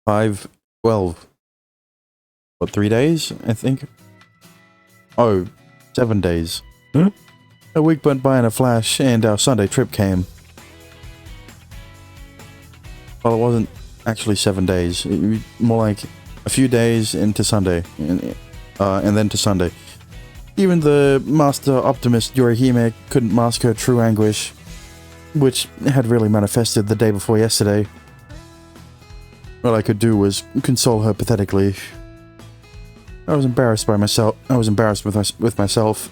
5, 12. What, 3 days, I think? Oh, 7 days. Huh? A week went by in a flash, and our Sunday trip came. Well, it wasn't actually 7 days. More like a few days into Sunday, and then to Sunday. Even the master optimist Yorihime couldn't mask her true anguish, which had really manifested the day before yesterday. All I could do was console her pathetically. I was embarrassed by myself. I was embarrassed with myself.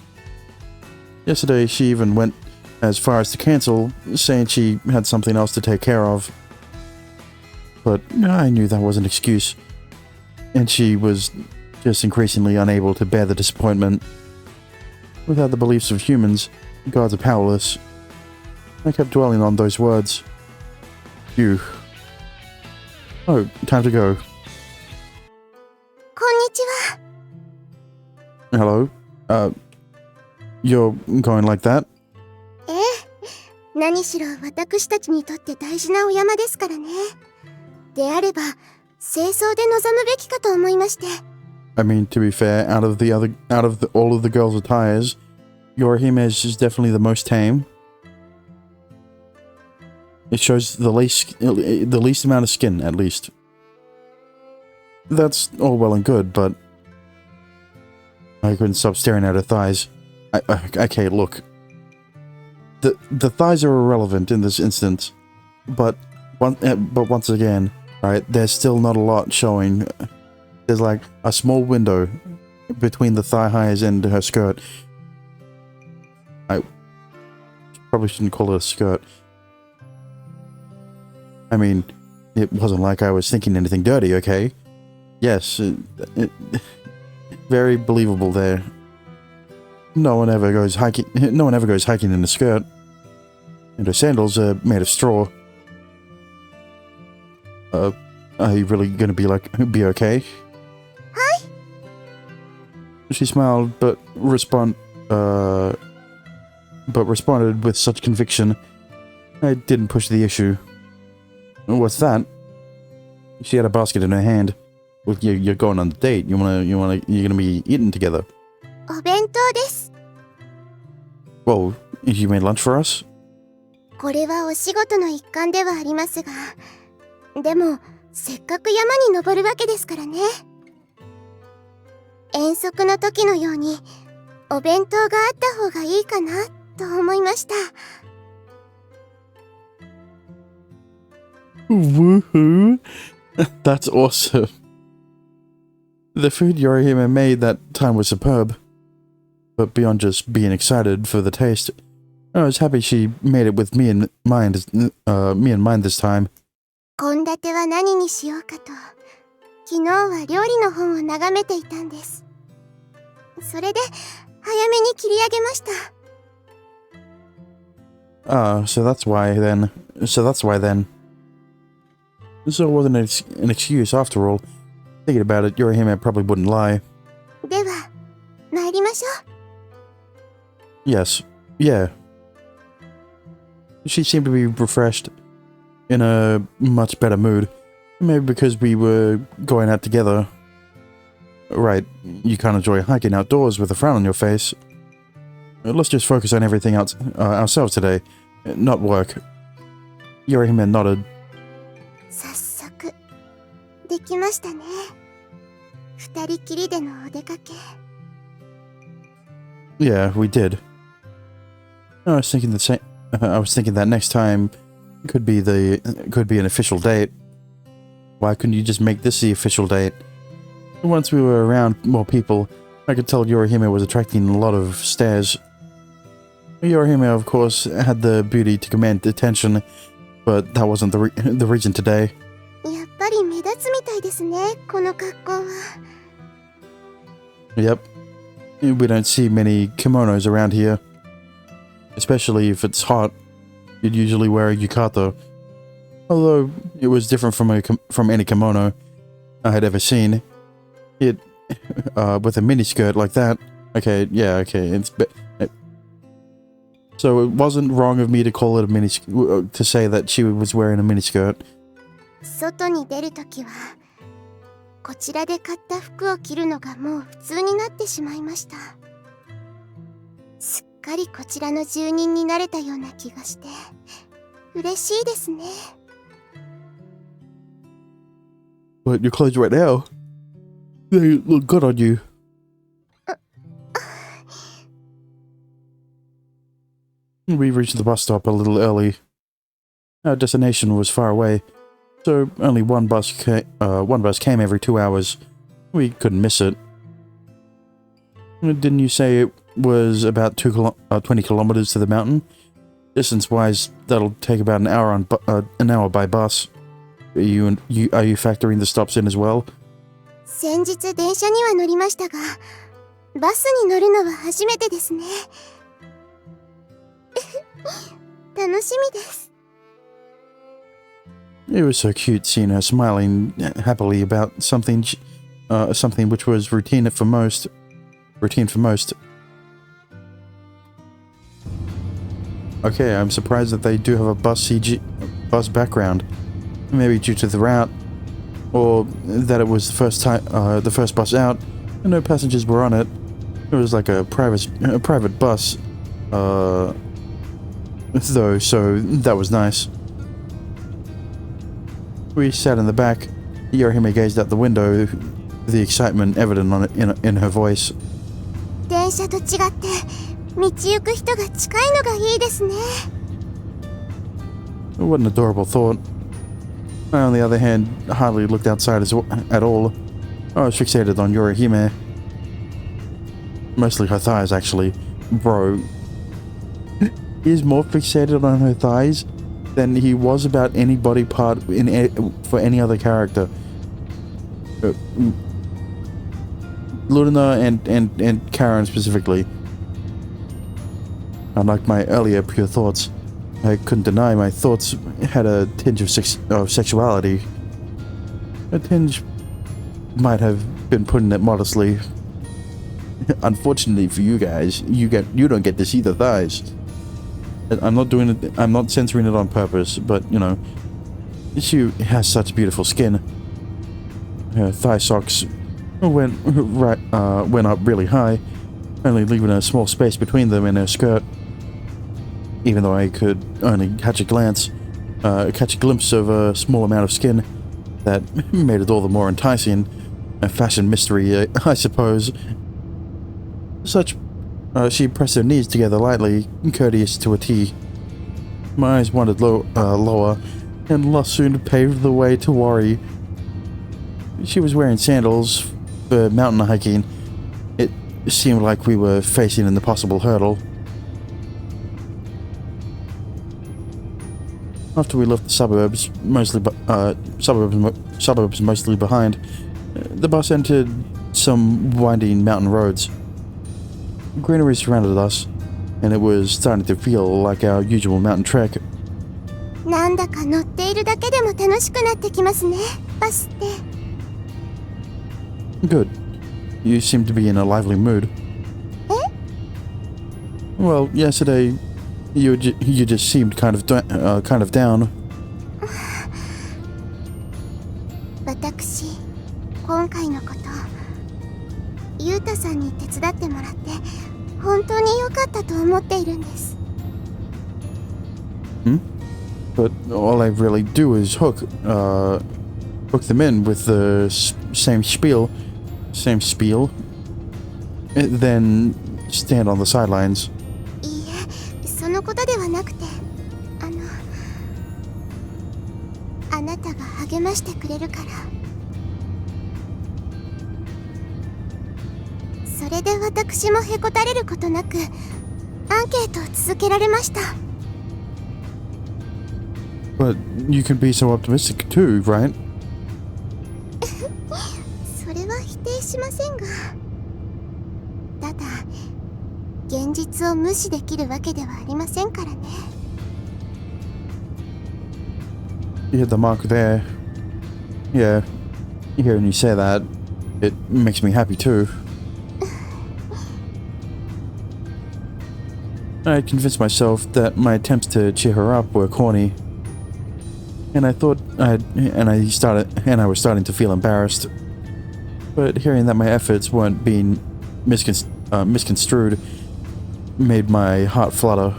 Yesterday, she even went as far as to cancel, saying she had something else to take care of. But I knew that was an excuse, and she was just increasingly unable to bear the disappointment. Without the beliefs of humans, gods are powerless. I kept dwelling on those words. Phew. Oh, time to go. Konnichiwa. Hello? You're going like that? ええ、何しろ私たちにとって大事なお山ですからね。であれば、清掃で臨むべきかと思いまして。I mean, to be fair, out of all of the girls' attires, Yorihime's is definitely the most tame. It shows the least amount of skin, at least. That's all well and good, but I couldn't stop staring at her thighs. Okay, look. The thighs are irrelevant in this instance, but once again, right? There's still not a lot showing. There's like a small window between the thigh highs and her skirt. I probably shouldn't call it a skirt. I mean, it wasn't like I was thinking anything dirty, okay? Yes, very believable there. No one ever goes hiking in a skirt. And her sandals are made of straw. Are you really gonna be okay? Hi. She smiled, but responded with such conviction. I didn't push the issue. What's that? She had a basket in her hand. Well, you're going on a date. You're gonna be eating together. お弁当です。 Whoa, you made lunch for us? これはお仕事の一環ではありますが、でもせっかく山に登るわけですからね。遠足の時のようにお弁当があった方がいいかなと思いました。Woohoo! That's awesome. The food Yorihime made that time was superb. But beyond just being excited for the taste, I was happy she made it with me in mind this time. 献立は何にしようかと、昨日は料理の本を眺めていたんです。それで早めに切り上げました。So that's why then. So it wasn't an excuse after all. Thinking about it, Yorihime probably wouldn't lie. では、参りましょう。Yes. Yeah. She seemed to be refreshed, in a much better mood. Maybe because we were going out together. Right, you can't enjoy hiking outdoors with a frown on your face. Let's just focus on everything else ourselves today, not work. Yorihime nodded. 早速、できましたね。二人きりでのお出かけ。Yeah, we did. I was thinking that next time could be an official date. Why couldn't you just make this the official date? Once we were around more people, I could tell Yorihime was attracting a lot of stares. Yorihime, of course, had the beauty to command attention, but that wasn't the reason today. やっぱり目立つみたいですね、この格好は。Yep. We don't see many kimonos around here. Especially if it's hot, you'd usually wear a yukata. Although it was different from any kimono I had ever seen. It with a miniskirt like that. Okay, yeah, okay. So it wasn't wrong of me to call it to say that she was wearing a miniskirt. 外に出るときはこちらで買った服を着るのがもう普通になってしまいました。すっかりこちらの住人になれたような気がして嬉しいですね。But your clothes right now, they look good on you. We reached the bus stop a little early. Our destination was far away, so only one bus came every 2 hours. We couldn't miss it. Didn't you say it was about 20 kilometers to the mountain? Distance-wise, that'll take about an hour by bus. Are you factoring the stops in as well? 先日電車には乗りましたが、バスに乗るのは初めてですね。楽しみです。It was so cute seeing her smiling happily about something which was routine for most. Okay, I'm surprised that they do have a bus background. Maybe due to the route, or that it was the first bus out, and no passengers were on it. It was like a private bus, though, so that was nice. We sat in the back. Yorihime gazed out the window, the excitement evident in her voice. 電車と違って道行く人が近いのがいいですね。What an adorable thought. I, on the other hand, hardly looked outside at all. I was fixated on Yorihime. Mostly her thighs, actually. Bro. He's more fixated on her thighs than he was about any body part for any other character. Luna and Karen specifically. Unlike my earlier pure thoughts, I couldn't deny my thoughts had a tinge of sexuality. A tinge might have been putting it modestly. Unfortunately for you guys, you don't get to see the thighs. I'm not censoring it on purpose, but you know, she has such beautiful skin. Her thigh socks went up really high, only leaving a small space between them and her skirt. Even though I could only catch a glimpse of a small amount of skin, that made it all the more enticing. A fashion mystery, I suppose. She pressed her knees together lightly, courteous to a T. My eyes wandered lower, and lust soon paved the way to Wari. She was wearing sandals for mountain hiking. It seemed like we were facing an impossible hurdle. After we left the suburbs mostly behind, the bus entered some winding mountain roads. Greenery surrounded us, and it was starting to feel like our usual mountain trek. なんだか乗っているだけでも楽しくなってきますね、バスって。Good. You seem to be in a lively mood. え? Well, yesterday, you just seemed kind of down. 私、今回のこと、ゆうたさんに手伝ってもらって、本当に良かったと思っているんです。But all I really do is hook them in with the same spiel, and then stand on the sidelines. いいえ、そのことではなくて、あなたが励ましてくれるから。それで私もへこたれることなく、アンケートを続けられました。But you can be so optimistic too, right? それは否定しませんが、ただ現実を無視できるわけではありませんからね。You hit the mark there. Yeah, hearing you say that, it makes me happy too. I convinced myself that my attempts to cheer her up were corny, and I was starting to feel embarrassed. but hearing that my efforts weren't being misconstrued made my heart flutter.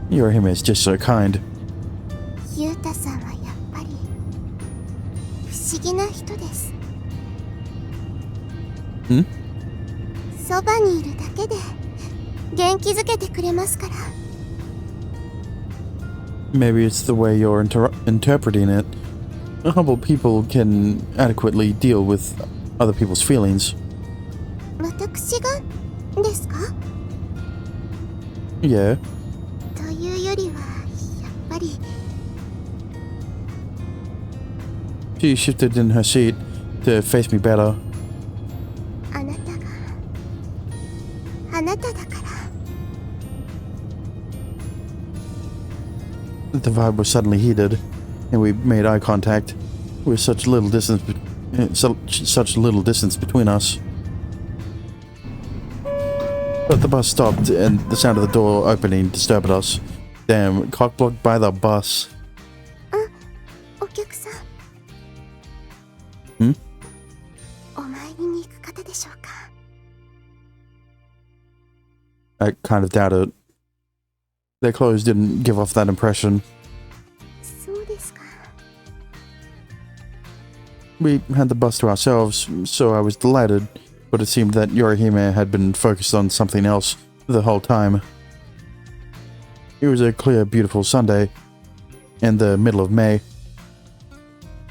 Yorihime is just so kind. ユータさんはやっぱり不思議な人です。ん？そばにいるだけで元気づけてくれますから。Maybe it's the way you're interpreting it. Humble people can adequately deal with other people's feelings. 私がですか？ Yeah. というよりはやっぱり。She shifted in her seat to face me better. あなたがあなただから。The vibe was suddenly heated, and we made eye contact with such little distance between us. But the bus stopped, and the sound of the door opening disturbed us. Damn, cockblocked by the bus. お客さん。ん？お参りに行く方でしょうか。I kind of doubt it. Their clothes didn't give off that impression. そうですか。We had the bus to ourselves, so I was delighted, but it seemed that Yorihime had been focused on something else the whole time. It was a clear, beautiful Sunday, in the middle of May.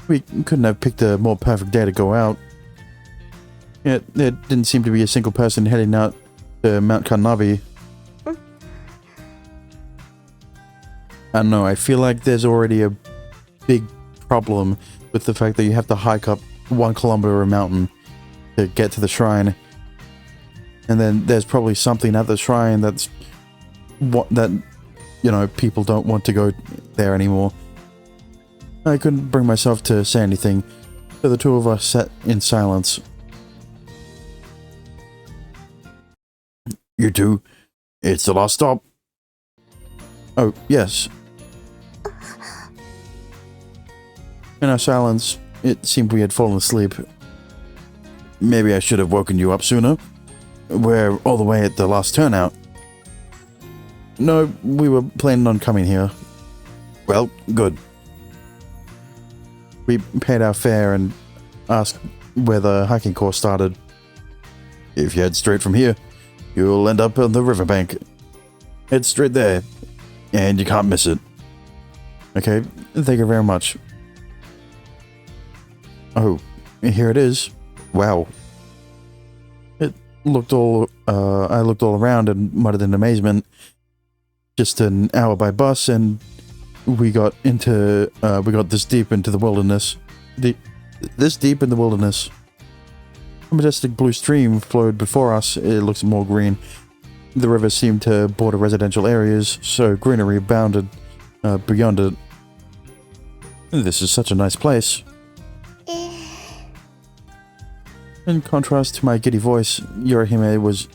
We couldn't have picked a more perfect day to go out. Yet there didn't seem to be a single person heading out to Mount Kanabi. I don't know, I feel like there's already a big problem with the fact that you have to hike up 1 kilometer of mountain to get to the shrine. And then there's probably something at the shrine that's people don't want to go there anymore. I couldn't bring myself to say anything, so the two of us sat in silence. You two, it's the last stop. Oh, yes. In our silence, it seemed we had fallen asleep. Maybe I should have woken you up sooner. We're all the way at the last turnout. No, we were planning on coming here. Well, good. We paid our fare and asked where the hiking course started. If you head straight from here, you'll end up on the riverbank. Head straight there, and you can't miss it. Okay, thank you very much. Oh, here it is. Wow. I looked all around and muttered in amazement. Just an hour by bus, and we got this deep into the wilderness. This deep in the wilderness. A majestic blue stream flowed before us. It looked more green. The river seemed to border residential areas, so greenery bounded beyond it. This is such a nice place. In contrast to my giddy voice, Yorihime's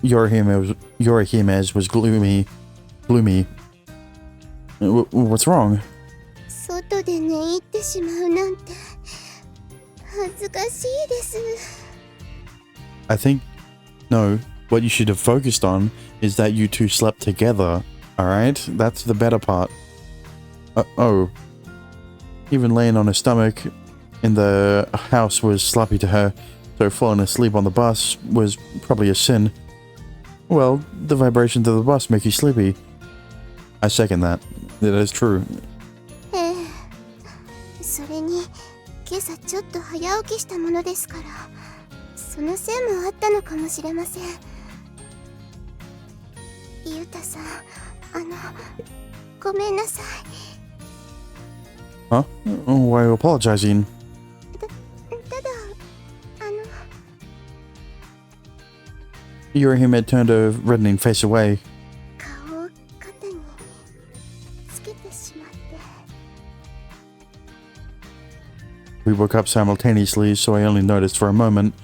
was gloomy. What's wrong? 外で寝入ってしまうなんて恥ずかしいです。I think, no, what you should have focused on is that you two slept together, alright? That's the better part. Oh. Even laying on her stomach in the house was sloppy to her, so falling asleep on the bus was probably a sin. Well, the vibrations of the bus make you sleepy. I second that. That is true. それに今朝ちょっと早起きしたものですから、そのせいもあったのかもしれません。ゆうたさん、ごめんなさい。Huh? Why are you apologizing? ただ、Yorihime turned a reddening face away. 顔を肩につけてしまって。We woke up simultaneously, so I only noticed for a moment.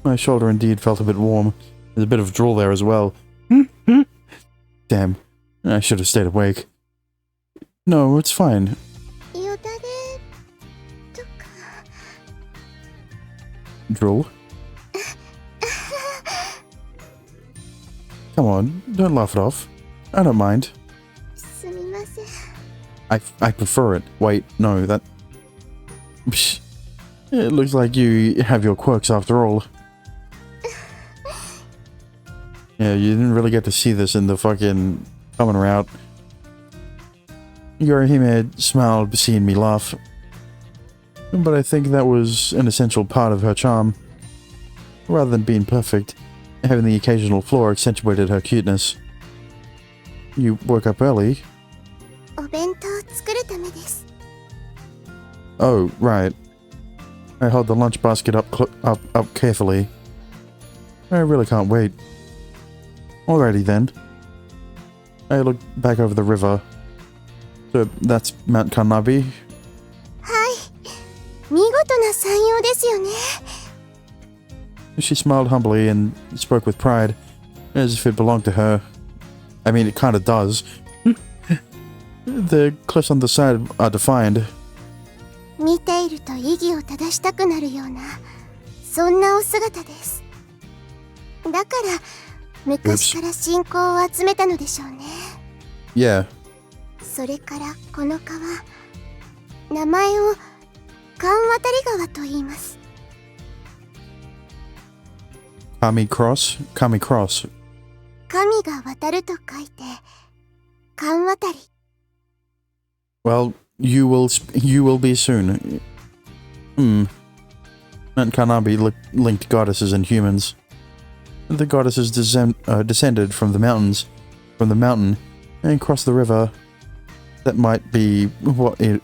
My shoulder indeed felt a bit warm. There's a bit of drool there as well. Damn, I should have stayed awake. No, it's fine. よだれとか。 Drool? Come on, don't laugh it off. I don't mind. すみません。 I prefer it. Wait, no, that... Psh. It looks like you have your quirks after all. Yeah, you didn't really get to see this in the fucking common route. Yorihime smiled seeing me laugh. But I think that was an essential part of her charm. Rather than being perfect, having the occasional flaw accentuated her cuteness. You woke up early? お弁当を作るためです。 Oh, right. I held the lunch basket up carefully. I really can't wait. Alrighty then. I looked back over the river. So that's Mount Kanabi? はい。見事な山陽ですよね。 She smiled humbly and spoke with pride, as if it belonged to her. I mean, it kinda does. The cliffs on the side are defined. 見ていると意義を正したくなるような、そんなお姿です。だから昔から信仰を集めたのでしょうね。Yeah. それからこの川、名前を神渡川と言います。Kami Cross? Kami Cross. 神が渡ると書いて神渡り。 Well, you will be soon. Mount Kanabi linked goddesses and humans. The goddesses descended from the mountain, and crossed the river. That might be what it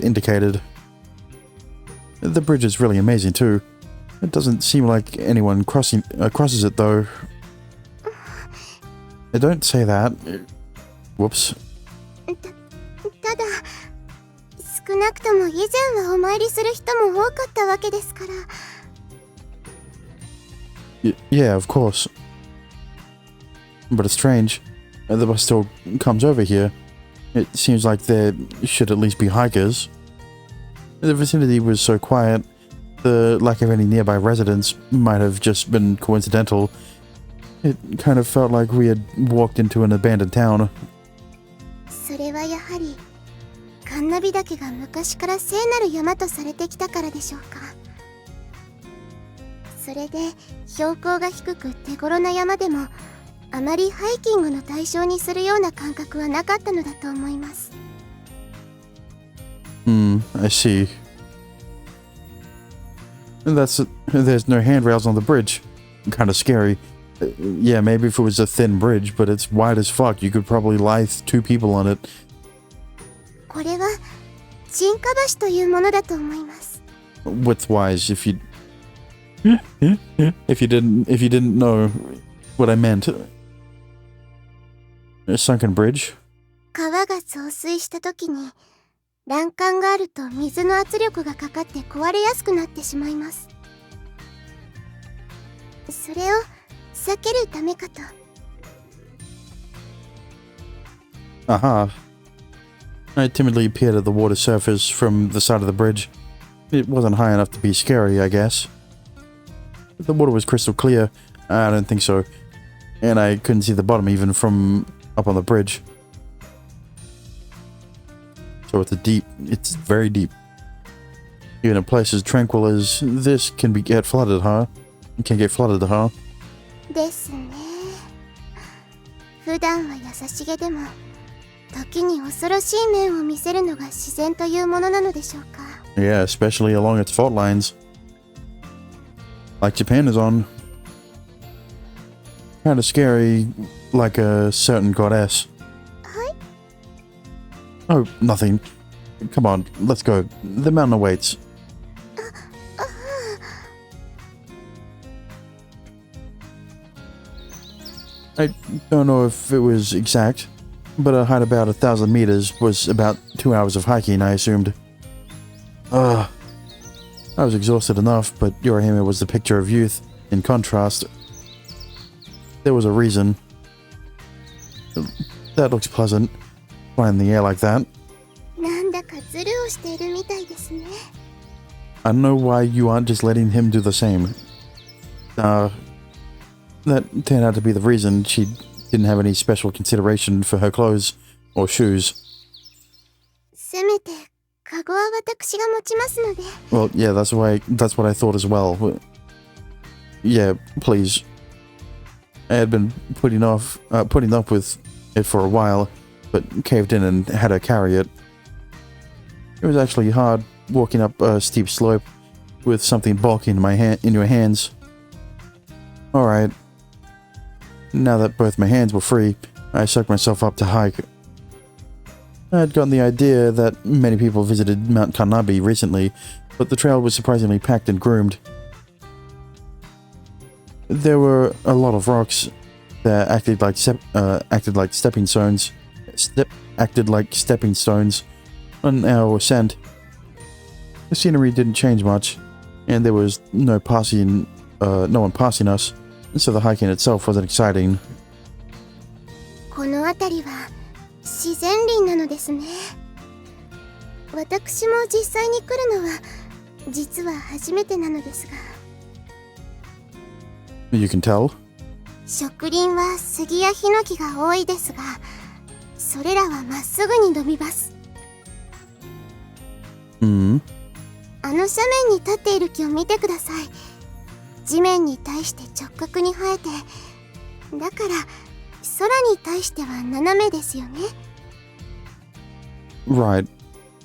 indicated. The bridge is really amazing too. It doesn't seem like anyone crosses it though. Don't say that. Whoops. ただ少なくとも以前はお参りする人も多かったわけですから。 Yeah, of course. But it's strange. The bus still comes over here. It seems like there should at least be hikers. The vicinity was so quiet, the lack of any nearby residents might have just been coincidental. It kind of felt like we had walked into an abandoned town. それはやはり神鍋岳が昔から聖なる山とされてきたからでしょうか。それで標高が低く手頃な山でもあまりハイキングの対象にするような感覚はなかったのだと思います。 I see. There's no handrails on the bridge. Kind of scary. Yeah, maybe if it was a thin bridge, but it's wide as fuck. You could probably lie two people on it. これは沈下橋というものだと思います。 Width-wise, if you didn't know what I meant. A sunken bridge? 川が増水した時に欄干があると水の圧力がかかって壊れやすくなってしまいます。それを避けるためかと。 Aha. I timidly peered at the water surface from the side of the bridge. It wasn't high enough to be scary, I guess. The water was crystal clear. I don't think so. And I couldn't see the bottom even from up on the bridge. So it's very deep. Even a place as tranquil as this can get flooded, huh? It can get flooded, huh? ですね。普段は優しげでも時に恐ろしい面を見せるのが自然というものなのでしょうか。 Yeah, especially along its fault lines. Like Japan is on. Kind of scary, like a certain goddess. Hi? Oh, nothing. Come on, let's go. The mountain awaits. I don't know if it was exact, but a height about 1,000 meters was about 2 hours of hiking, I assumed. I was exhausted enough, but Yorihime was the picture of youth. In contrast, there was a reason. That looks pleasant. Flying in the air like that. なんだかズルをしているみたいですね。 I don't know why you aren't just letting him do the same. That turned out to be the reason she didn't have any special consideration for her clothes or shoes. せめてカゴは私が持ちますので。 Well, yeah, that's what I thought as well. Yeah, please. I had been putting up with it for a while, but caved in and had her carry it. It was actually hard walking up a steep slope with something bulky in your hands. Alright. Now that both my hands were free, I sucked myself up to hike. I had gotten the idea that many people visited Mount Kanabi recently, but the trail was surprisingly packed and groomed. There were a lot of rocks that acted like stepping stones on our ascent. The scenery didn't change much, and there was no one passing us, so the hiking itself wasn't exciting. この辺りは自然林なのですね。私も実際に来るのは実は初めてなのですが。You can tell. 植林は杉やヒノキが多いですが、それらはまっすぐに伸びます。あの斜面に立っている木を見てください。地面に対して直角に生えて、だから空に対しては斜めですよね。Right.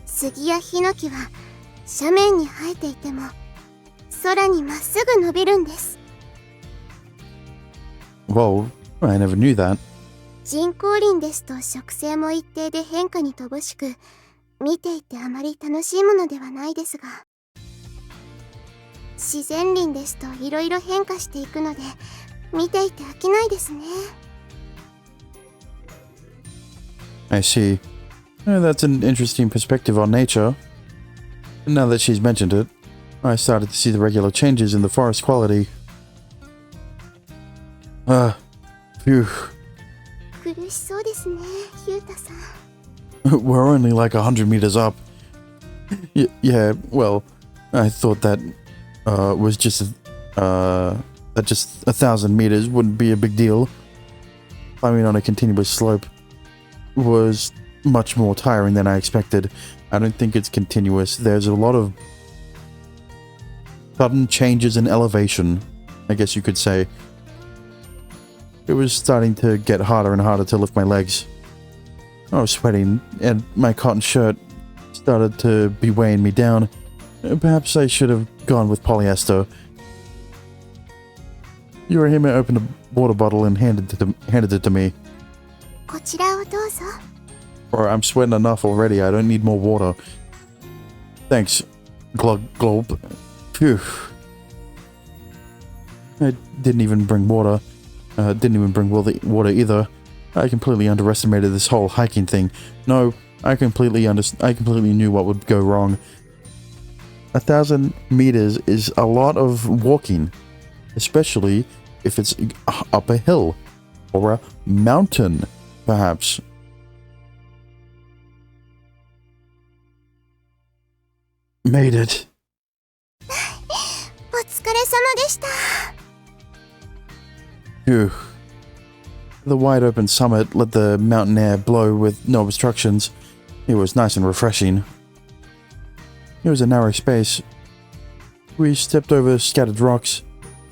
杉やヒノキは斜面に生えていても空にまっすぐ伸びるんです。Whoa, I never knew that. 人工林ですと植生も一定で変化に乏しく、見ていてあまり楽しいものではないですが、自然林ですといろいろ変化していくので、見ていて飽きないですね。I see. That's an interesting perspective on nature. Now that she's mentioned it, I started to see the regular changes in the forest quality. Phew. 苦しそうですね、ヒュータさん。We're only like 100 meters up. Yeah, well, I thought that was just that just 1,000 meters wouldn't be a big deal. Climbing on a continuous slope was much more tiring than I expected. I don't think it's continuous. There's a lot of sudden changes in elevation, I guess you could say. It was starting to get harder and harder to lift my legs. I was sweating, and my cotton shirt started to be weighing me down. Perhaps I should have gone with polyester. Yorihime opened a water bottle and handed it to me. こちらをどうぞ。Or I'm sweating enough already, I don't need more water. Thanks. Glug glop. Phew. I didn't even bring water. Didn't even bring water either. I completely underestimated this whole hiking thing. No, I completely knew what would go wrong. 1,000 meters is a lot of walking, especially if it's up a hill or a mountain, perhaps. Made it. お疲れ様でした。Phew. The wide open summit let the mountain air blow with no obstructions. It was nice and refreshing. It was a narrow space. We stepped over scattered rocks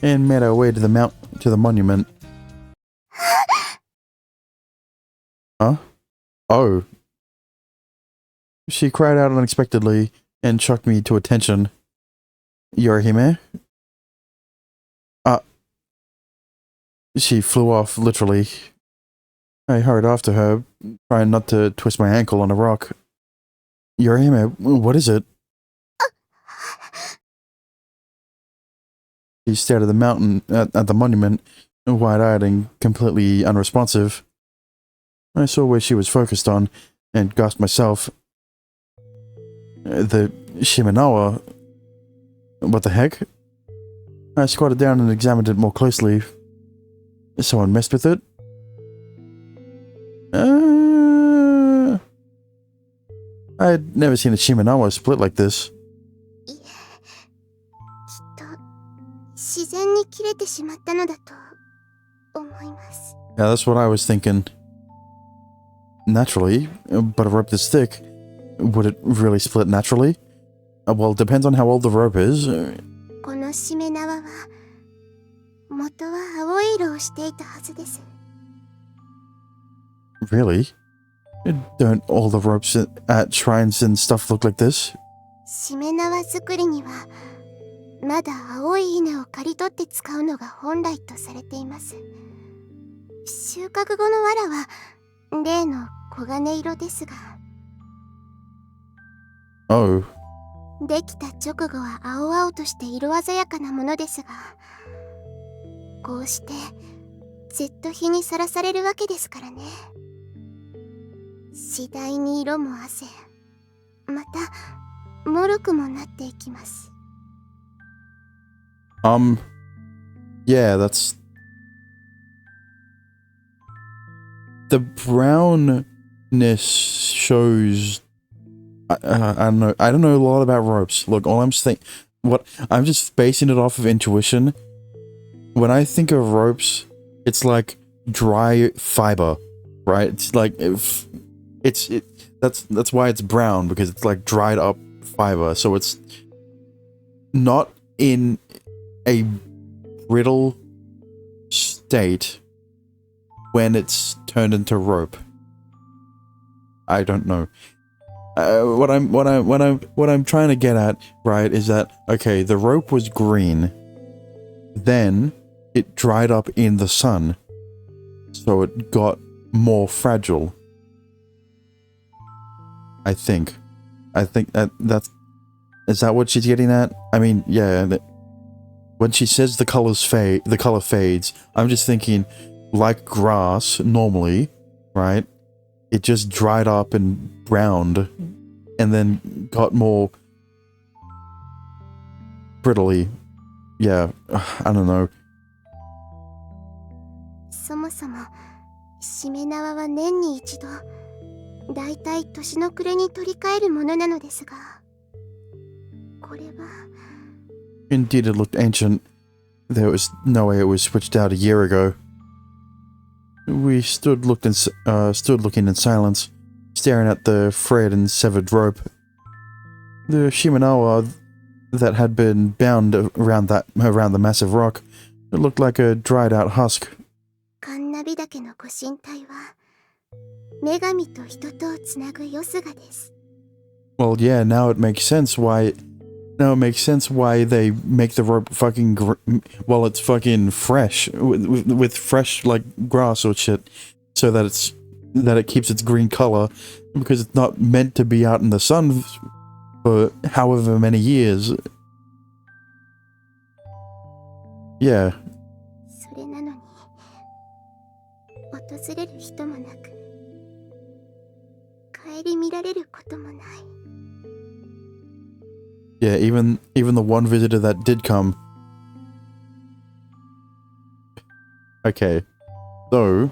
and made our way to the monument. Huh? Oh. She cried out unexpectedly and shocked me to attention. Yorihime? She flew off, literally. I hurried after her, trying not to twist my ankle on a rock. Yorihime, what is it? She stared at the mountain, at the monument, wide-eyed and completely unresponsive. I saw where she was focused on, and gasped myself. The Shimenawa? What the heck? I squatted down and examined it more closely. Someone messed with it? I had never seen a Shimenawa split like this. いえ、きっと自然に切れてしまったのだといます。 Yeah, that's what I was thinking. Naturally, but a rope this thick, would it really split naturally? Well, it depends on how old the rope is. このしめ縄は元は青い色をしていたはずです。 Really? Don't all the ropes at shrines and stuff look like this? しめ縄作りにはまだ青い稲を刈り取って使うのが本来とされています。収穫後の藁は例の黄金色ですが。 Oh. できた直後は青々として色鮮やかなものですが、こうしてずっと日にさらされるわけですからね。次第に色も褪せ、また脆くもなっていきます。 Yeah, that's... The brownness shows... I don't know. I don't know a lot about ropes. Look, all I'm saying... I'm just basing it off of intuition. When I think of ropes, it's like dry fiber, right? It's like... That's why it's brown, because it's like dried up fiber. So it's not in a brittle state when it's turned into rope. I don't know. What I'm trying to get at, right, is that okay, the rope was green, then it dried up in the sun, so it got more fragile. I think that's... Is that what she's getting at? I mean, yeah. When she says the color fades, I'm just thinking, like grass normally, right? It just dried up and browned, and then got more brittly. Yeah, I don't know. そもそもしめ縄は年に一度、だいたい年の暮れに取り替えるものなのですが、これは Indeed, it looked ancient. There was no way it was switched out a year ago. We stood looking in silence, staring at the frayed and severed rope. The Shimenawa that had been bound around the massive rock, it looked like a dried out husk. カンナビ岳のご神体は女神と人とをつなぐよすがです。 Well, yeah, now it makes sense why they make the rope fucking while it's fucking fresh with fresh like grass or shit, so that it keeps its green color, because it's not meant to be out in the sun for however many years. Yeah. それなのに訪れる人もなく、顧みられることもない。 Yeah, even the one visitor that did come. Okay, so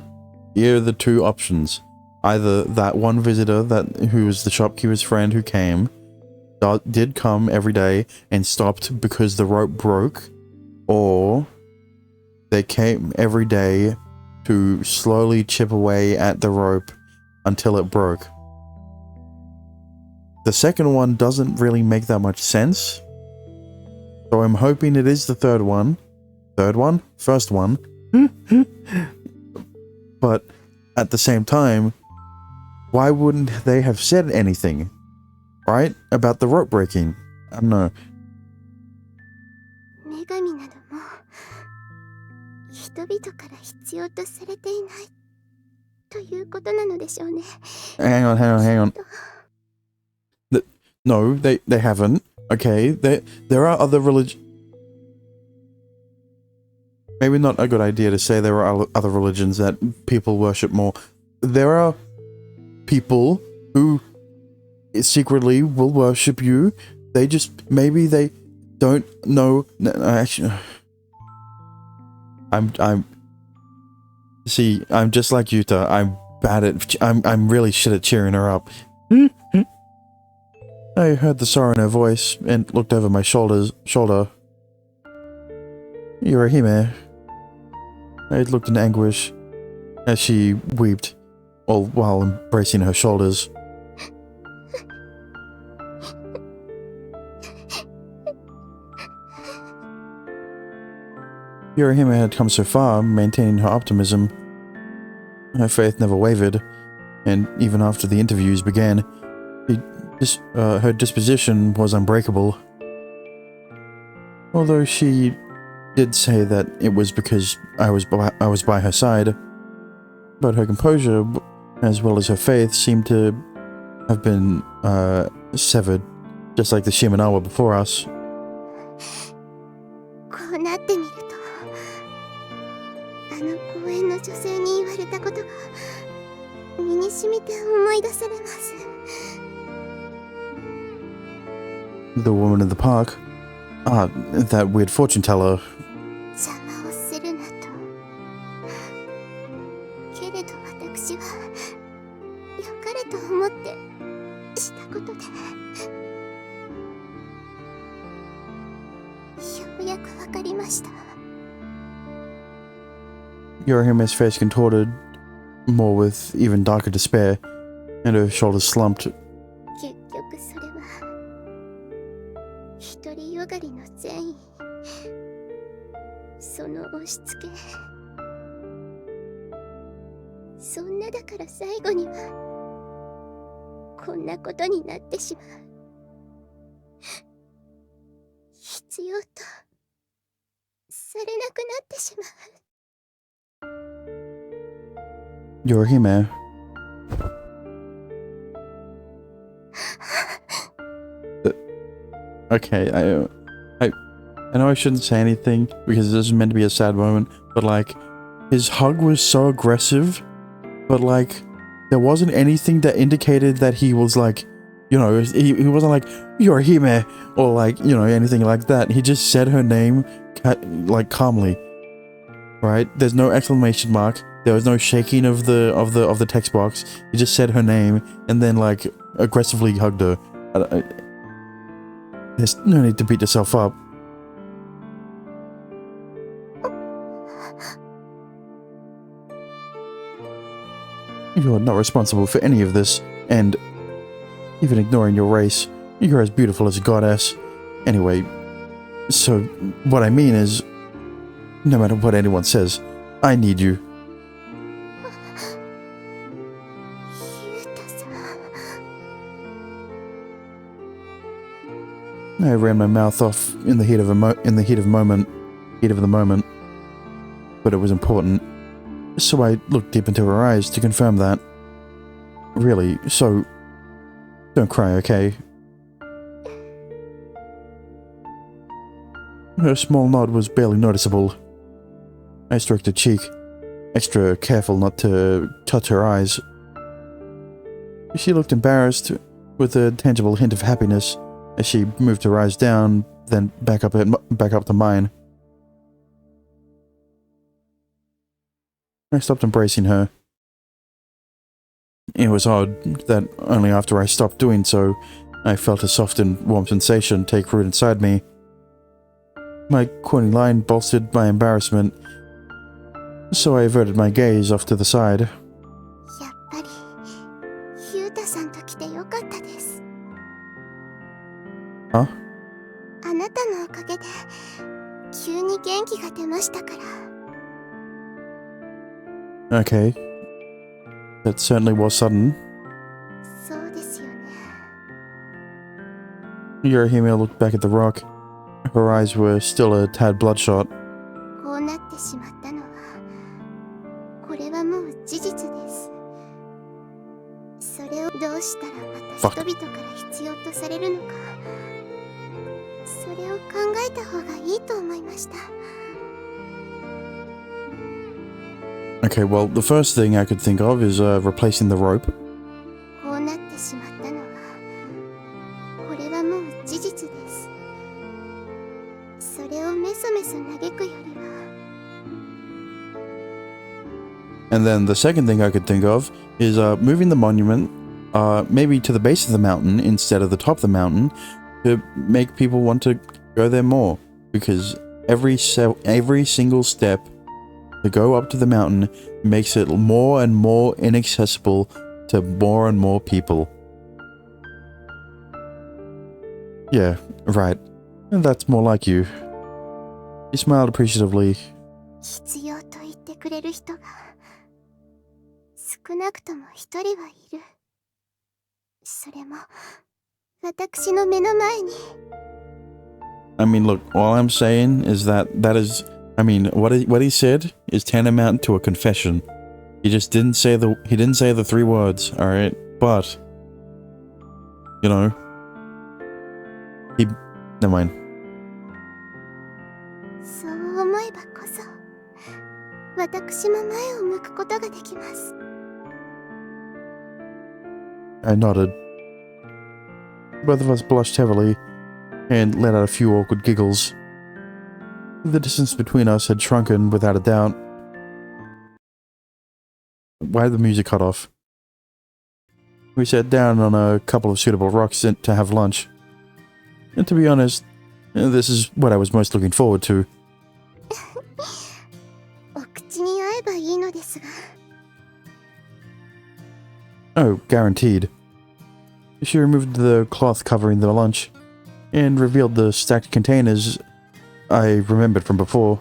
here are the two options. Either that one visitor who was the shopkeeper's friend who came, did come every day and stopped because the rope broke, or they came every day to slowly chip away at the rope until it broke. The second one doesn't really make that much sense, so I'm hoping it is the third one. First one. But at the same time, why wouldn't they have said anything, right, about the rope breaking? I don't know. 女神なども人々から必要とされていないということなのでしょうね。 Hang on. No, they haven't. Okay, there are other religions. Maybe not a good idea to say there are other religions that people worship more. There are people who secretly will worship you. Maybe they don't know. Actually, I'm just like Yuta. I'm really shit at cheering her up. I heard the sorrow in her voice and looked over my shoulder. Yurahime, It looked in anguish as she wept, all while embracing her shoulders. Yorihime had come so far, maintaining her optimism. Her faith never wavered, and even after the interviews began, her disposition was unbreakable. Although she did say that it was because I was by her side, but her composure, as well as her faith, seemed to have been severed, just like the Shimenawa before us. こうなってみると、あの公園の女性に言われたことが身に染みて思い出されます。The woman in the park. Ah, that weird fortune teller. 邪魔をするなと。けれど私は良かれと思ってしたことで、ようやくわかりました。Yorihime's face contorted, more with even darker despair, and her shoulders slumped. 結局それは独りよがりの善意、その押し付け、そんなだから最後にはこんなことになってしまう。必要とされなくなってしまう。Yorihime. Okay, I know I shouldn't say anything because this is meant to be a sad moment, but like, his hug was so aggressive, but like, there wasn't anything that indicated that he was like, you know, he wasn't like, Yorihime, or like, you know, anything like that. He just said her name, like, calmly, right? There's no exclamation mark. There was no shaking of the text box. He just said her name and then like aggressively hugged her. There's no need to beat yourself up. You are not responsible for any of this, and even ignoring your race, you're as beautiful as a goddess. Anyway, so what I mean is, no matter what anyone says, I need you. I ran my mouth off in the heat of the moment, but it was important. So I looked deep into her eyes to confirm that. Really, so don't cry, okay? Her small nod was barely noticeable. I stroked her cheek, extra careful not to touch her eyes. She looked embarrassed, with a tangible hint of happiness, as she moved her eyes down, then back up to mine. I stopped embracing her. It was odd that only after I stopped doing so, I felt a soft and warm sensation take root inside me. My corny line bolstered my embarrassment, so I averted my gaze off to the side. やっぱり、ユータさんと来てよかったです。Huh? あなたのおかげで、急に元気が出ましたから。Okay. That certainly was sudden. そうですよね。Yorihime looked back at the rock. Her eyes were still a tad bloodshot. こうなってしまったのは、これはもう事実です。それをどうしたらまた人々から必要とされるのか、それを考えた方がいいと思いました。Okay, well, the first thing I could think of is replacing the rope. こうなってしまったのは、これはもう事実です。それをメソメソ嘆くよりは。And then the second thing I could think of is moving the monument, maybe to the base of the mountain instead of the top of the mountain, to make people want to go there more. Because every single step To go up to the mountain makes it more and more inaccessible to more and more people. Yeah, right. That's more like you. He smiled appreciatively. 必要と言ってくれる人が少なくとも一人はいる。それも私の目の前に。I mean, look, all I'm saying is that is, I mean, what he said is tantamount to a confession. He just didn't say the 3 words, all right? But you know, never mind. そう思えばこそ私も前を向くことができます。I nodded. Both of us blushed heavily and let out a few awkward giggles. The distance between us had shrunken without a doubt. Why did the music cut off? We sat down on a couple of suitable rocks to have lunch. And to be honest, this is what I was most looking forward to. お口に合えばいいのですが。Oh, guaranteed. She removed the cloth covering the lunch and revealed the stacked containers I remembered from before.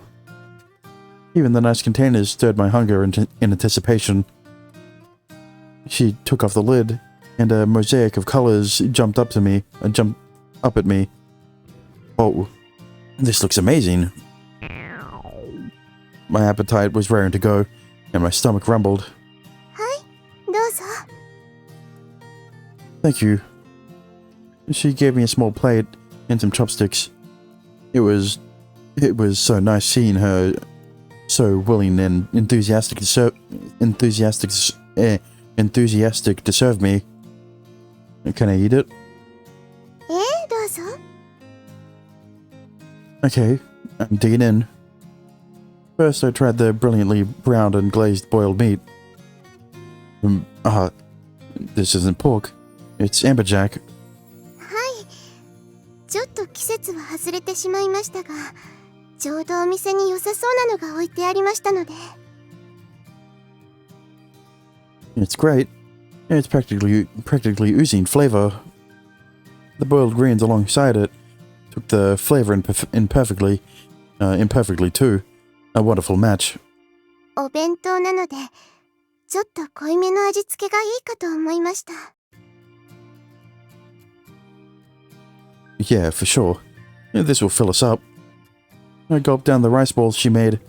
Even the nice containers stirred my hunger in anticipation. She took off the lid, and a mosaic of colors jumped up at me. Oh, this looks amazing. My appetite was raring to go, and my stomach rumbled. はい、どうぞ。Thank you. She gave me a small plate and some chopsticks. It was so nice seeing her so willing and enthusiastic to serve me. Can I eat it? どうぞ。Okay, I'm digging in. First, I tried the brilliantly browned and glazed boiled meat. This isn't pork. It's amberjack. はい。ちょっと季節は外れてしまいましたが、ちょうどお店に良さそうなのが置いてありましたので。It's great. It's practically oozing flavor. The boiled greens alongside it took the flavor imperfectly too. A wonderful match. お弁当なので、ちょっと濃いめの味付けがいいかと思いました。Yeah, for sure. This will fill us up. I gulped down the rice balls she made.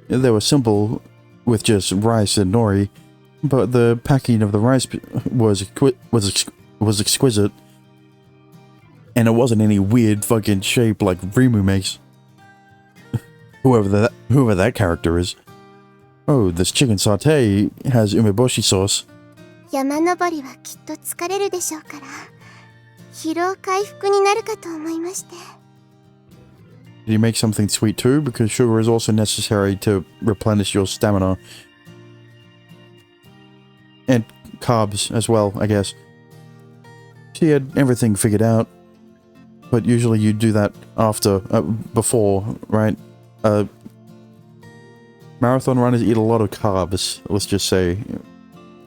They were simple, with just rice and nori, but the packing of the rice was exquisite. And it wasn't any weird fucking shape like Rimu makes. Whoever that character is. Oh, this chicken sauté has umeboshi sauce. 山登りはきっと疲れるでしょうから、疲労回復になるかと思いまして。Did you make something sweet too? Because sugar is also necessary to replenish your stamina. And carbs as well, I guess. She had everything figured out. But usually you do that before, right? Marathon runners eat a lot of carbs, let's just say,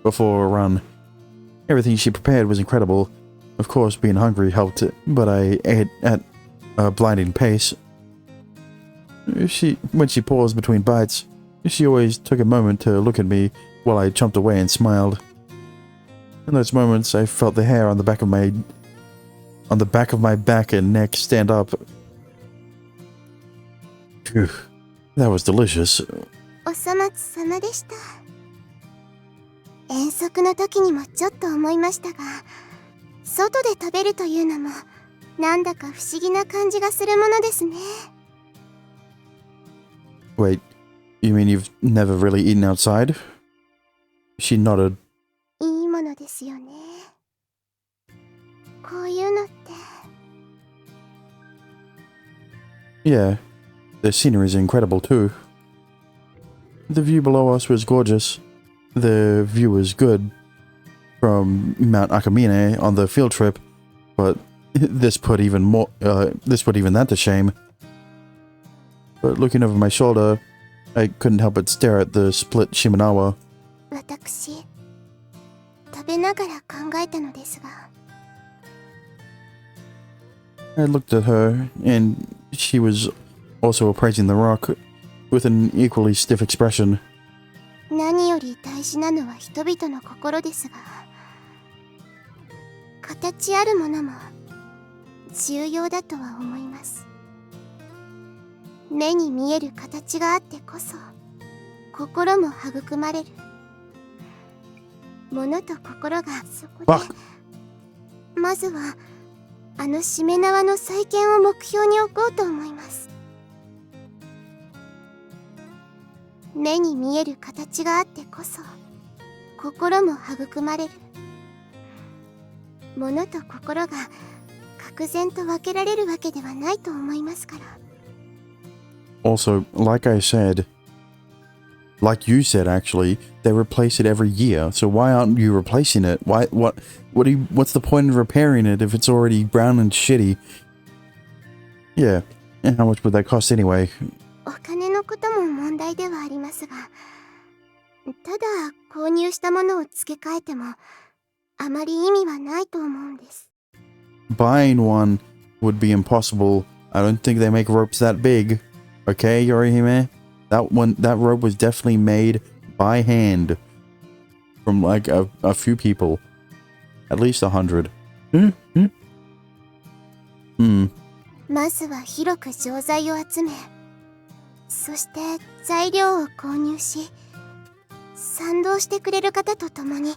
before a run. Everything she prepared was incredible. Of course, being hungry helped, but I ate at a blinding pace. When she paused between bites, she always took a moment to look at me while I chomped away and smiled. In those moments, I felt the hair on the back of my back and neck stand up. Phew, that was delicious. お粗末様でした。遠足の時にもちょっと思いましたが、外で食べるというのもなんだか不思議な感じがするものですね。Wait, you mean you've never really eaten outside? She nodded. いいものですよね。こういうのって。Yeah, the scenery is incredible too. The view below us was gorgeous. The view was good from Mount Akamine on the field trip, but this put even that to shame. But looking over my shoulder, I couldn't help but stare at the split Shimenawa. 私、食べながら考えたのですが、 I looked at her, and she was also appraising the rock with an equally stiff expression. 何より大事なのは人々の心ですが、形あるものも重要だとは思います。目に見える形があってこそ心も育まれる。物と心がそこで、まずはあのしめ縄の再建を目標に置こうと思います。目に見える形があってこそ心も育まれる。物と心が愕然と分けられるわけではないと思いますから。 Also, like I said, like you said actually, they replace it every year. So why aren't you replacing it? What's the point of repairing it if it's already brown and shitty? Yeah, and how much would that cost anyway? お金のことも問題ではありますが、ただ購入したものを付け替えてもあまり意味はないと思うんです。 Buying one would be impossible. I don't think they make ropes that big. Okay, Yorihime? That rope was definitely made by hand. From like a few people. At least 100. まずは広く錠剤を集め、そして材料を購入し、賛同してくれる方と共に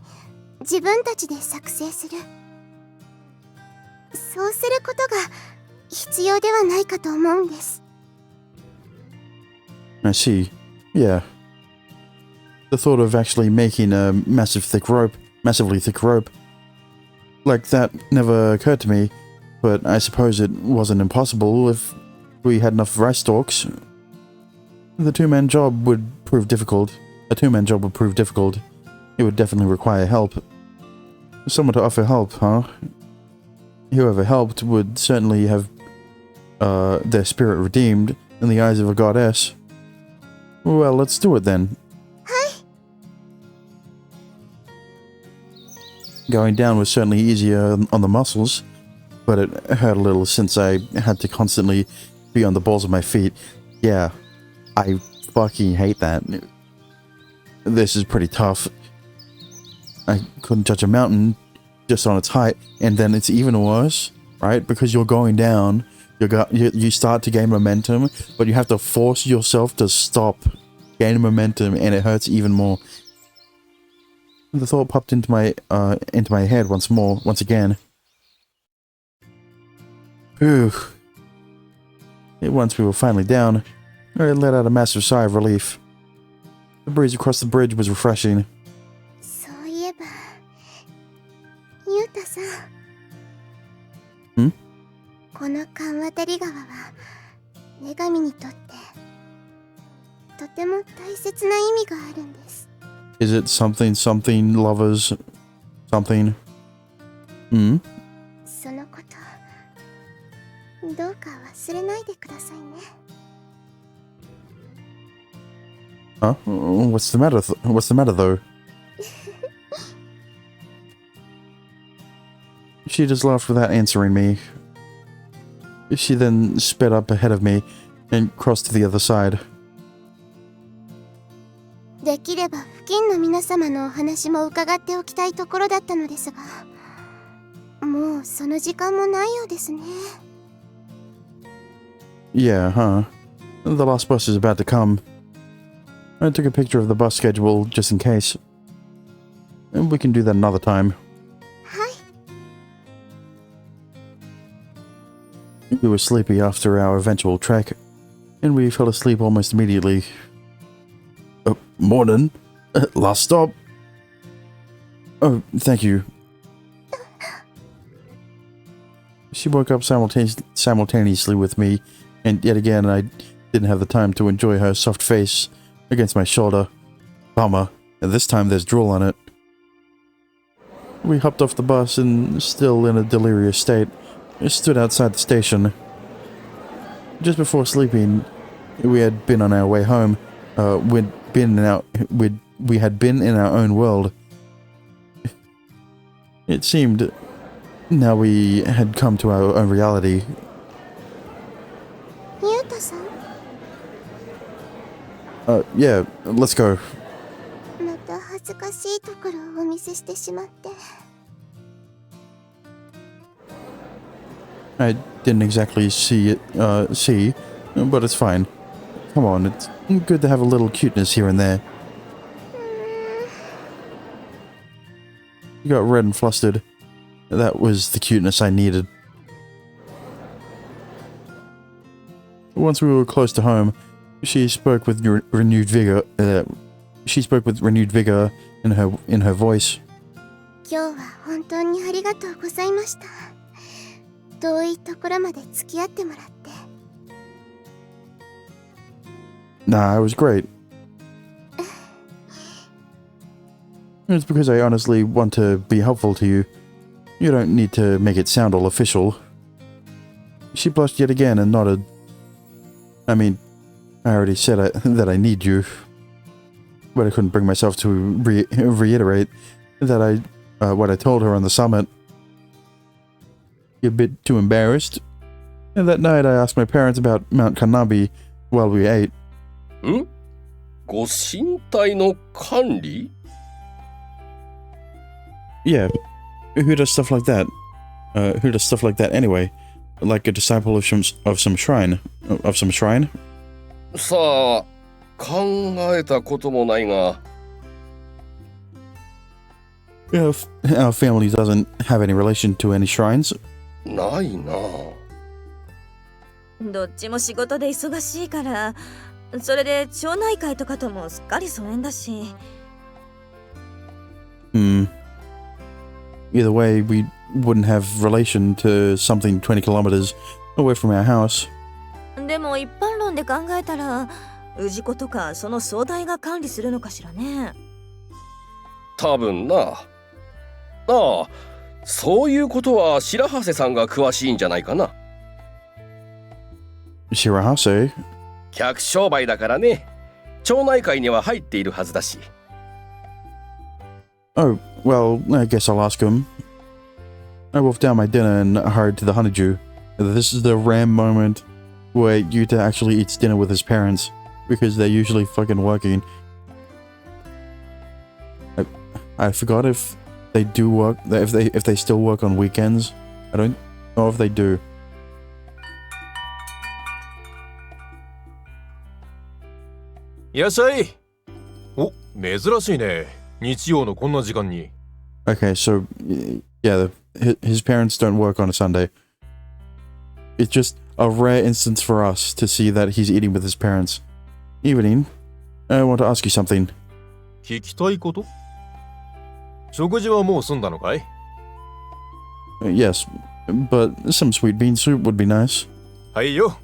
自分たちで作成する。そうすることが必要ではないかと思うんです。 I see. Yeah. The thought of actually making a massively thick rope, like that never occurred to me, but I suppose it wasn't impossible if we had enough rice stalks. The two-man job would prove difficult. It would definitely require help. Someone to offer help, huh? Whoever helped would certainly have their spirit redeemed in the eyes of a goddess. Well, let's do it then. Going down was certainly easier on the muscles, but it hurt a little since I had to constantly be on the balls of my feet. Yeah, I fucking hate that. This is pretty tough. I couldn't judge a mountain just on its height, and then it's even worse, right? Because you're going down, you start to gain momentum, but you have to force yourself to stop gaining momentum, and it hurts even more. The thought popped into my head once again. Phew. Once we were finally down, I let out a massive sigh of relief. The breeze across the bridge was refreshing. そういえば、ゆうたさん？この川渡り川は女神にとってとても大切な意味があるんです。 Is it something lovers something? そのこと、どうか忘れないでくださいね。 Huh? What's the matter? What's the matter though? She just laughed without answering me. She then sped up ahead of me and crossed to the other side. できれば付近の皆様のお話も伺っておきたいところだったのですが、もうその時間もないようですね。 Yeah, huh? The last bus is about to come. I took a picture of the bus schedule just in case. And we can do that another time. はい。 We were sleepy after our eventual trek, and we fell asleep almost immediately. Morning. Last stop. Oh, thank you. She woke up simultaneously with me, and yet again I didn't have the time to enjoy her soft face against my shoulder. Bummer. And this time there's drool on it. We hopped off the bus and, still in a delirious state, stood outside the station. Just before sleeping, we had been on our way home, we had been in our own world. It seemed now we had come to our own reality. ゆうたさん Yeah, let's go. また恥ずかしいところをお見せしてしまって I didn't exactly see, but it's fine. Come on, it's good to have a little cuteness here and there. You got red and flustered. That was the cuteness I needed. Once we were close to home, she spoke with renewed vigor. In her voice. 今日は本当にありがとうございました。遠いところまで付き合ってもらって。Nah, it was great. It's because I honestly want to be helpful to you. You don't need to make it sound all official. She blushed yet again and nodded. I mean, I already said that I need you. But I couldn't bring myself to reiterate that what I told her on the summit. A bit too embarrassed. And that night I asked my parents about Mount Kanabi while we ate. ご身体の管理? Yeah, who does stuff like that? Who does stuff like that anyway? Like a disciple of some shrine? Of some shrine? さあ、考えたこともないが。Our family doesn't have any relation to any shrines. ないな。どっちも仕事で忙しいから、それで町内会とかともすっかり疎遠だし。Either way, we wouldn't have relation to something 20 kilometers away from our house. でも一般論で考えたら、氏子とかその総代が管理するのかしらね。多分な。ああ、そういうことは白羽さんが詳しいんじゃないかな。Shirahase? 客商売だからね。町内会には入っているはずだし。Oh, well, I guess I'll ask him. I wolfed down my dinner and hurried to the honeydew. This is the rare moment where Yuta actually eats dinner with his parents, because they're usually fucking working. I forgot if they do work, if they still work on weekends. I don't know if they do. いらっしゃい。お、珍しいね。日曜のこんな時間に。Okay, so yeah, his parents don't work on a Sunday. It's just a rare instance for us to see that he's eating with his parents. Evening, I want to ask you something. 聞きたいこと？食事はもう済んだのかい？ Yes, but some sweet bean soup would be nice. はいよ。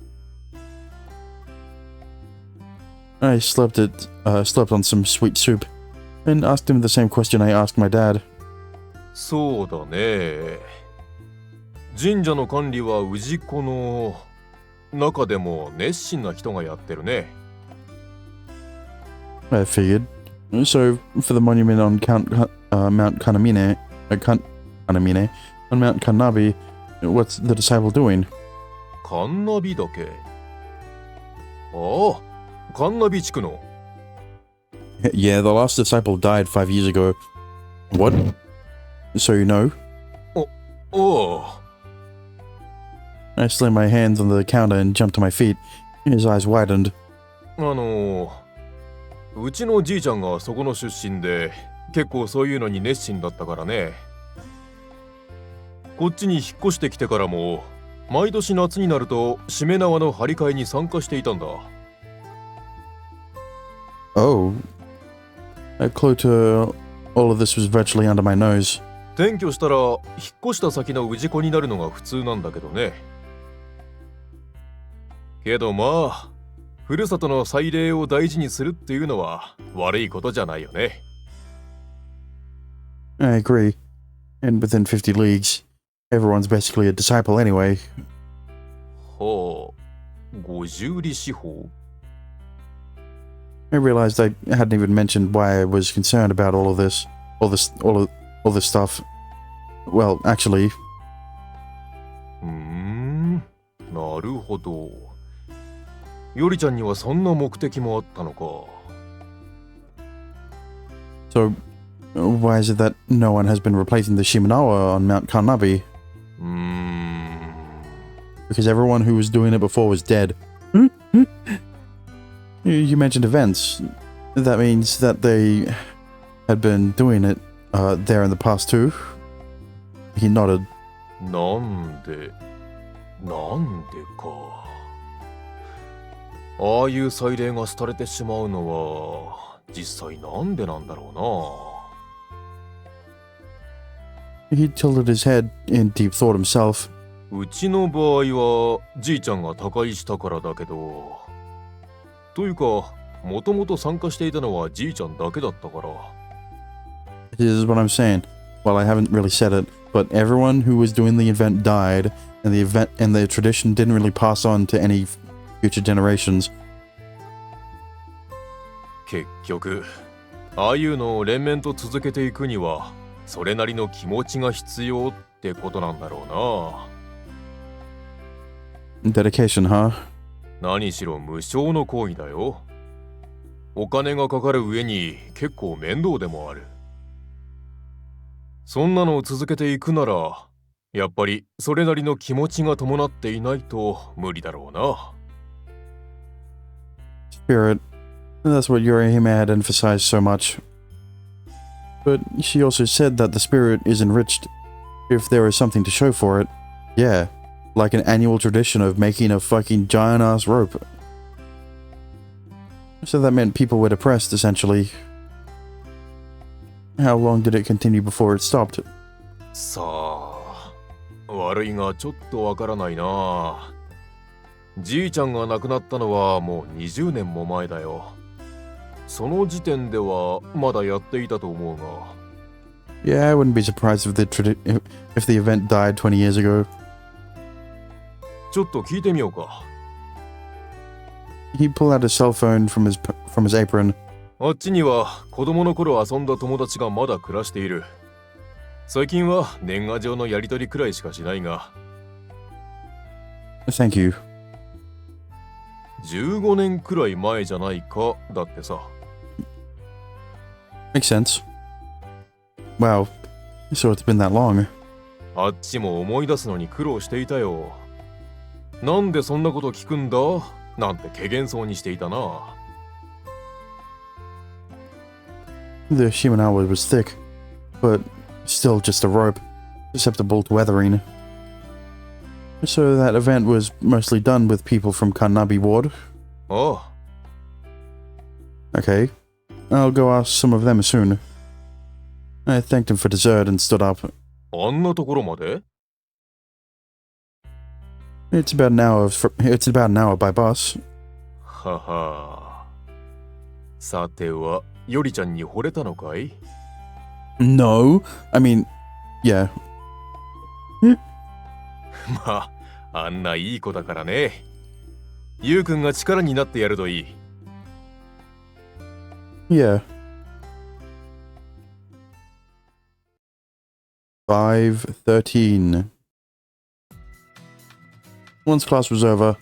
I slept on some sweet soup, and asked him the same question I asked my dad. そうだね。神社の管理は氏子の中でも熱心な人がやってるね。I figured. So, for the monument on Mount Kanamine, on Mount Kanabi, what's the disciple doing? カンナビ岳。ああ、カンナビ地区の。Yeah, the last disciple died 5 years ago. What? So you know? おお。I slammed my hands on the counter and jumped to my feet. His eyes widened. うちのじいちゃんがそこの出身で、結構そういうのに熱心だったからね。こっちに引っ越してきてからも、毎年夏になるとしめ縄の張り替えに参加していたんだ。Oh. A clue to all of this was virtually under my nose. 転居したら引っ越した先の氏子になるのが普通なんだけどね。けどまあ、ふるさとの祭礼を大事にするっていうのは悪いことじゃないよね。I agree. And within 50 leagues, everyone's basically a disciple anyway. はあ、50里四方 I realized I hadn't even mentioned why I was concerned about all this stuff. Well, actually, なるほど。よりちゃんにはそんな目的もあったのか。so why is it that no one has been replacing the Shimenawa on Mount Karnabi? Because everyone who was doing it before was dead. You mentioned events. That means that they had been doing it there in the past too. He nodded. なんでか。ああいう祭礼が廃れてしまうのは実際なんでなんだろ He tilted his head in deep thought himself. うな。うちの場合はじいちゃんが他界したからだけど。というか、もともと参加していたのはじいちゃんだけだったから。Here's what I'm saying. Well, I haven't really said it, but everyone who was doing the event died, and the tradition didn't really pass on to any future generations. 結局、ああいうのを連綿と続けていくには、それなりの気持ちが必要ってことなんだろうな。Dedication, huh? 何しろ無償の行為だよ。お金がかかる上に結構面倒でもある。そんなのを続けていくなら、やっぱりそれなりの気持ちが伴っていないと無理だろうな。Spirit. That's what Yorihime had emphasized so much. But she also said that the spirit is enriched if there is something to show for it. Yeah, like an annual tradition of making a fucking giant-ass rope. So that meant people were depressed, essentially. How long did it continue before it stopped? さあ、悪いがちょっとわからないな。じいちゃんが亡くなったのはもう20年も前だよ。その時点ではまだやっていたと思うが。Yeah, I wouldn't be surprised if the event died 20 years ago. ちょっと聞いてみようか。He pulled out his cell phone from his apron. あっちには子供の頃遊んだ友達がまだ暮らしている。最近は年賀状のやり取りくらいしかしないが。Thank you. 15年くらい前じゃないかだってさ。Makes sense. Wow, so it's been that long. あっちも思い出すのに苦労していたよ。なんでそんなこと聞くんだなんて怪訝そうにしていたな。The Shimenawa was thick, but still just a rope, susceptible to weathering. So that event was mostly done with people from Kanabi Ward? Oh. Okay, I'll go ask some of them soon. I thanked him for dessert and stood up. あんなところまで It's about an hour by bus. はは。さては、よりちゃんに惚れたのかい No, I mean, yeah. まあ、あんないい子だからね。ゆうくんが力になってやるといい。Yeah. 5:13. Once class was over,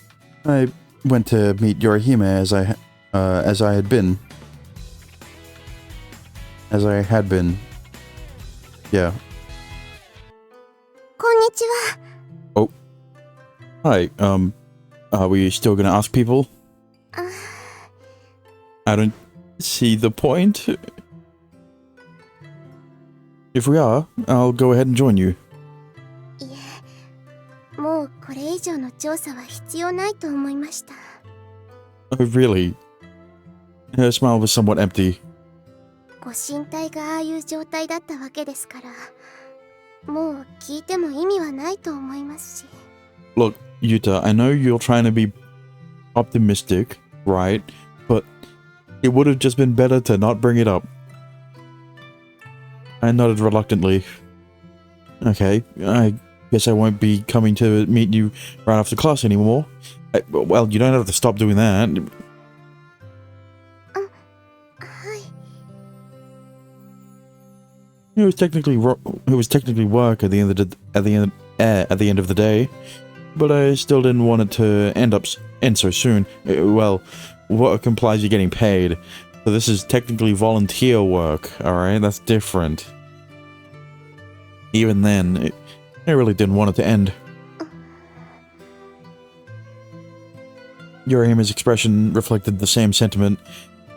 I went to meet Yorihime as I had been. Yeah. こんにちは。 Hi, are we still gonna ask people? I don't see the point. If we are, I'll go ahead and join you. いえ、もうこれ以上の調査は必要ないと思いました。Oh, really? Her smile was somewhat empty. ご神体がああいう状態だったわけですから、もう聞いても意味はないと思いますし。Look, Yuta, I know you're trying to be optimistic, right? But it would have just been better to not bring it up. I nodded reluctantly. Okay, I guess I won't be coming to meet you right after class anymore. Well, you don't have to stop doing that. It was technically work at the end of the day, but I still didn't want it to end so soon. Well, work implies you're getting paid, so this is technically volunteer work. All right, that's different. Even then, I really didn't want it to end. Yorihime's expression reflected the same sentiment,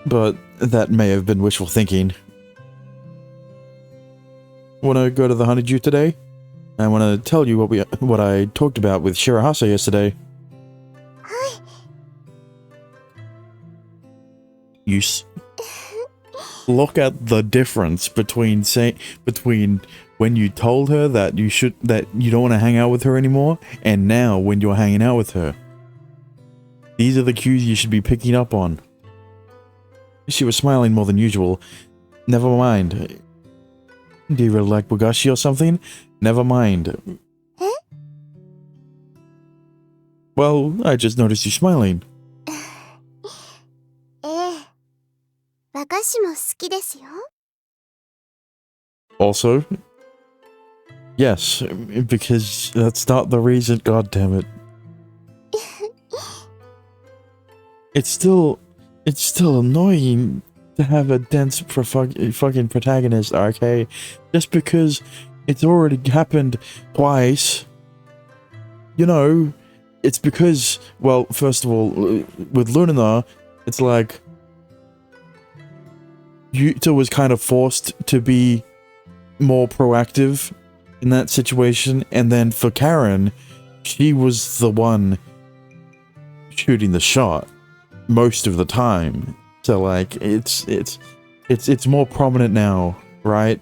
but that may have been wishful thinking. Wanna go to the honeydew today? I wanna tell you what I talked about with Shirahase yesterday. Hi. Look at the difference between when you told her that you don't want to hang out with her anymore, and now when you're hanging out with her. These are the cues you should be picking up on. She was smiling more than usual. Never mind. Do you really like Wagashi or something? Never mind. Eh? Well, I just noticed you smiling. ええ。和菓子も好きですよ。 Also, yes, because that's not the reason. God damn it! It's still annoying to have a dense fucking protagonist, okay? Just because it's already happened twice. You know, it's because, well, first of all, with Lunina, it's like Yuta was kind of forced to be more proactive in that situation, and then for Karen, she was the one shooting the shot most of the time. So like it's more prominent now, right?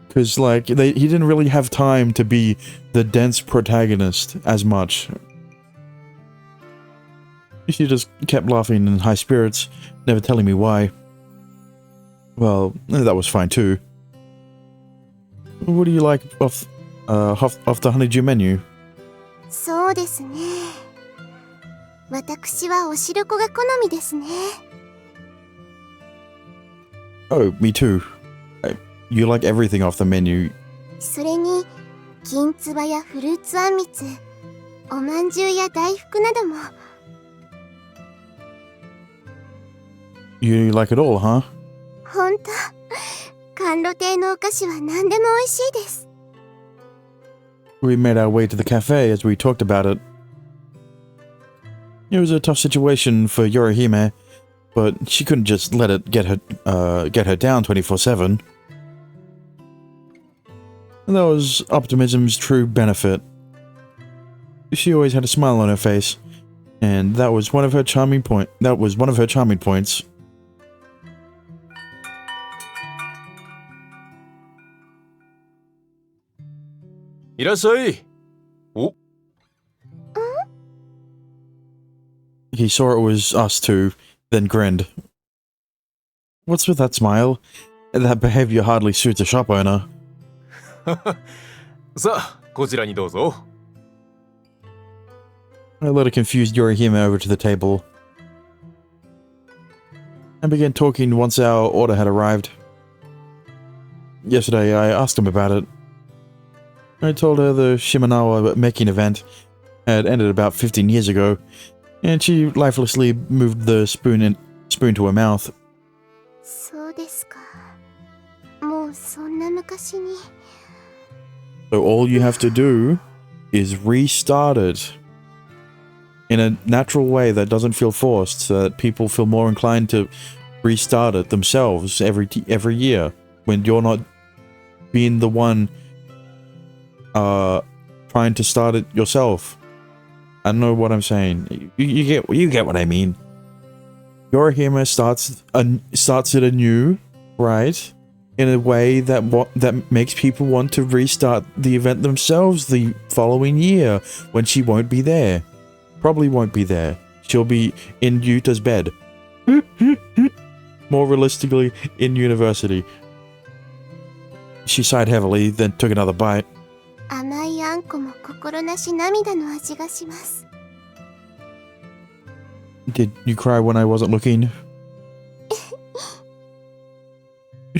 Because like he didn't really have time to be the dense protagonist as much. She just kept laughing in high spirits, never telling me why. Well, that was fine too. What do you like off the honeydew menu? そうですね。私はお汁粉が好みですね。 Oh, me too. You like everything off the menu. それに金つばやフルーツあんみつ、おまんじゅうや大福なども。 You like it all, huh? ほんと、甘露亭のお菓子は何でも美味しいです。 We made our way to the cafe as we talked about it. It was a tough situation for Yorihime, but she couldn't just let it get her down 24/7. And that was optimism's true benefit. She always had a smile on her face, and that was one of her charming points. いらっしゃい。お、 He saw it was us two, then grinned. What's with that smile? That behavior hardly suits a shop owner. さあ、こちらにどうぞ。 I led a confused Yorihime over to the table. I began talking once our order had arrived. Yesterday, I asked him about it. I told her the Shimanawa making event had ended about 15 years ago, and she lifelessly moved the spoon to her mouth. そうですか。もうそんな昔に。 So all you have to do is restart it in a natural way that doesn't feel forced, so that people feel more inclined to restart it themselves every year when you're not being the one trying to start it yourself. I don't know what I'm saying. You get what I mean. Yorihime starts it anew, right? In a way that makes people want to restart the event themselves the following year when she won't be there. Probably won't be there. She'll be in Yuta's bed. More realistically, in university. She sighed heavily, then took another bite. 甘いあんこも心なし涙の味がします。 Did you cry when I wasn't looking?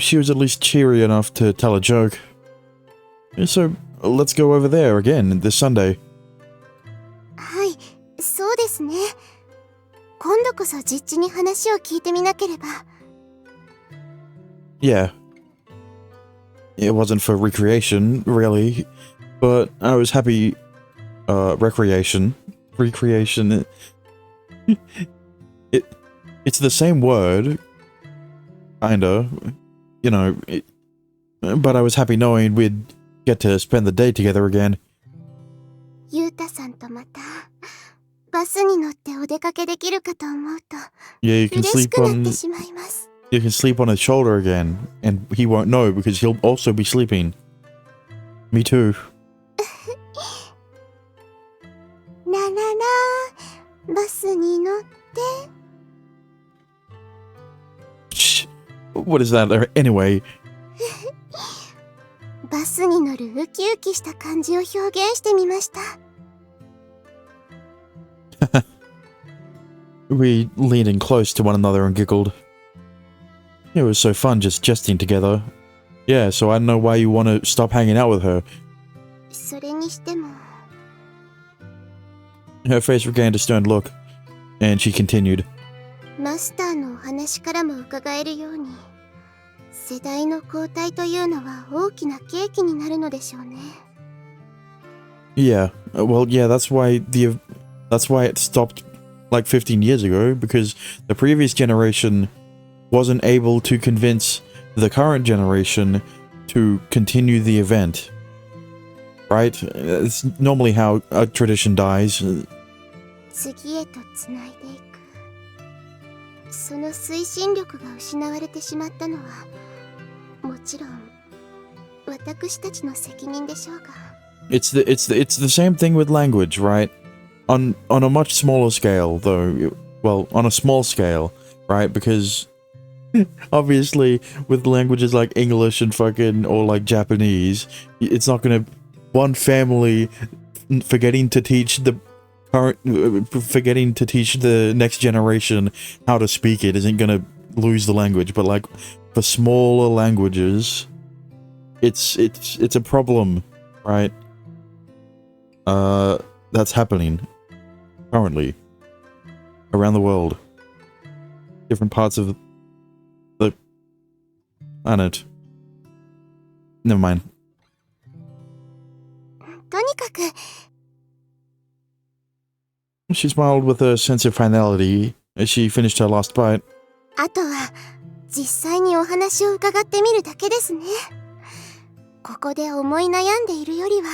she was at least cheery enough to tell a joke. So, let's go over there again this Sunday. はい、そうですね。今度こそ実地に話を聞いてみなければ。Yeah. It wasn't for recreation, really, but I was happy. Recreation. Recreation. It's the same word. Kinda. You know, but I was happy knowing we'd get to spend the day together again. ゆうたさんとまたバスに乗ってお出かけできるかと思うと Yeah, you can 嬉し sleep くなっ on てしまいます。you can sleep on his shoulder again, and he won't know because he'll also be sleeping. Me too. ラララー、バスに乗って。Shh. What is that? Anyway, バスに乗るウキウキした感じを表現してみました。we leaned in close to one another and giggled. It was so fun just jesting together. Yeah, so I don't know why you want to stop hanging out with her. それにしても Her face regained a stern look, and she continued. マスターのお話からも伺えるように、世代の交代というのは大きな契機になるのでしょうね。Yeah, well, yeah, that's why it stopped like 15 years ago, because the previous generation wasn't able to convince the current generation to continue the event. Right? It's normally how a tradition dies. 次へとつないでいく。その推進力が失われてしまったのは、もちろん私たちの責任でしょうが。It's the same thing with language, right? On a much smaller scale, though. Well, on a small scale, right? Because obviously, with languages like English and fucking or like Japanese, it's not gonna one family forgetting to teach the next generation how to speak it isn't gonna lose the language. But like for smaller languages, it's a problem, right? That's happening currently around the world, different parts of the planet. Never mind. とにかく She smiled with a sense of finality as she finished her last bite. あとは実際にお話を伺ってみるだけですね。ここで思い悩んでいるよりは。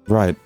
Right.